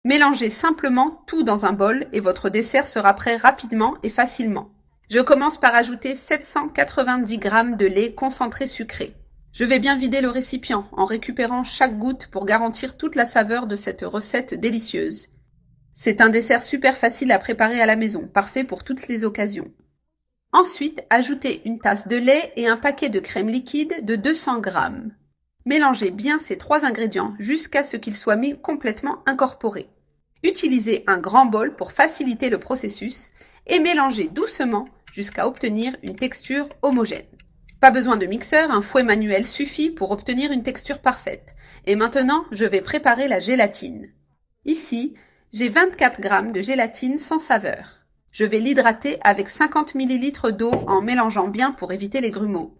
Mélangez simplement tout dans un bol et votre dessert sera prêt rapidement et facilement. Je commence par ajouter 790 g de lait concentré sucré. Je vais bien vider le récipient en récupérant chaque goutte pour garantir toute la saveur de cette recette délicieuse. C'est un dessert super facile à préparer à la maison, parfait pour toutes les occasions. Ensuite, ajoutez une tasse de lait et un paquet de crème liquide de 200 g. Mélangez bien ces 3 ingrédients jusqu'à ce qu'ils soient mis complètement incorporés. Utilisez un grand bol pour faciliter le processus et mélangez doucement jusqu'à obtenir une texture homogène. Pas besoin de mixeur, un fouet manuel suffit pour obtenir une texture parfaite. Et maintenant, je vais préparer la gélatine. Ici, j'ai 24 g de gélatine sans saveur. Je vais l'hydrater avec 50 ml d'eau en mélangeant bien pour éviter les grumeaux.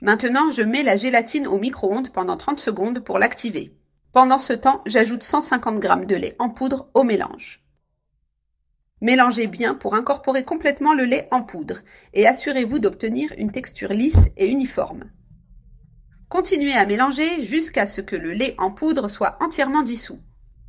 Maintenant, je mets la gélatine au micro-ondes pendant 30 secondes pour l'activer. Pendant ce temps, j'ajoute 150 g de lait en poudre au mélange. Mélangez bien pour incorporer complètement le lait en poudre et assurez-vous d'obtenir une texture lisse et uniforme. Continuez à mélanger jusqu'à ce que le lait en poudre soit entièrement dissous.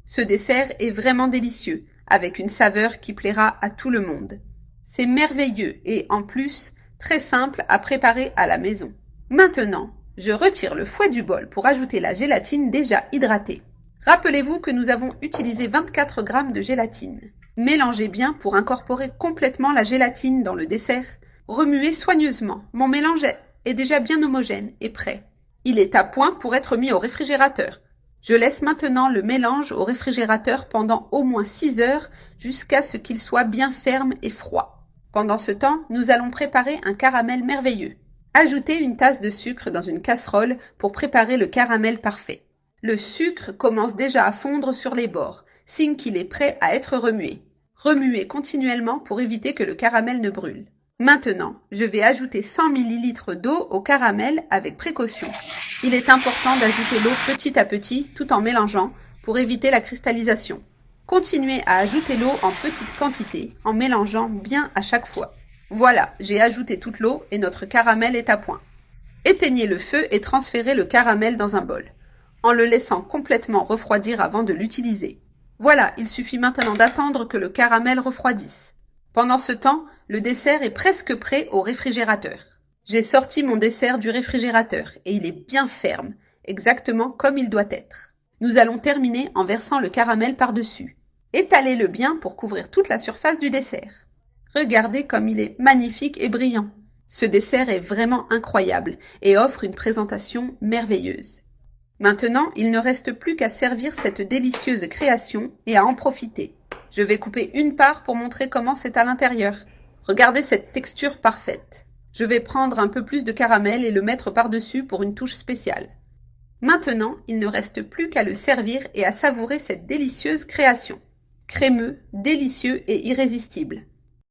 Ce dessert est vraiment délicieux, avec une saveur qui plaira à tout le monde. C'est merveilleux et en plus, très simple à préparer à la maison. Maintenant, je retire le fouet du bol pour ajouter la gélatine déjà hydratée. Rappelez-vous que nous avons utilisé 24 g de gélatine. Mélangez bien pour incorporer complètement la gélatine dans le dessert. Remuez soigneusement. Mon mélange est déjà bien homogène et prêt. Il est à point pour être mis au réfrigérateur. Je laisse maintenant le mélange au réfrigérateur pendant au moins 6 heures jusqu'à ce qu'il soit bien ferme et froid. Pendant ce temps, nous allons préparer un caramel merveilleux. Ajoutez une tasse de sucre dans une casserole pour préparer le caramel parfait. Le sucre commence déjà à fondre sur les bords, signe qu'il est prêt à être remué. Remuez continuellement pour éviter que le caramel ne brûle. Maintenant, je vais ajouter 100 ml d'eau au caramel avec précaution. Il est important d'ajouter l'eau petit à petit tout en mélangeant pour éviter la cristallisation. Continuez à ajouter l'eau en petite quantité en mélangeant bien à chaque fois. Voilà, j'ai ajouté toute l'eau et notre caramel est à point. Éteignez le feu et transférez le caramel dans un bol, en le laissant complètement refroidir avant de l'utiliser. Voilà, il suffit maintenant d'attendre que le caramel refroidisse. Pendant ce temps, le dessert est presque prêt au réfrigérateur. J'ai sorti mon dessert du réfrigérateur et il est bien ferme, exactement comme il doit être. Nous allons terminer en versant le caramel par-dessus. Étalez-le bien pour couvrir toute la surface du dessert. Regardez comme il est magnifique et brillant. Ce dessert est vraiment incroyable et offre une présentation merveilleuse. Maintenant, il ne reste plus qu'à servir cette délicieuse création et à en profiter. Je vais couper une part pour montrer comment c'est à l'intérieur. Regardez cette texture parfaite. Je vais prendre un peu plus de caramel et le mettre par-dessus pour une touche spéciale. Maintenant, il ne reste plus qu'à le servir et à savourer cette délicieuse création. Crémeux, délicieux et irrésistible.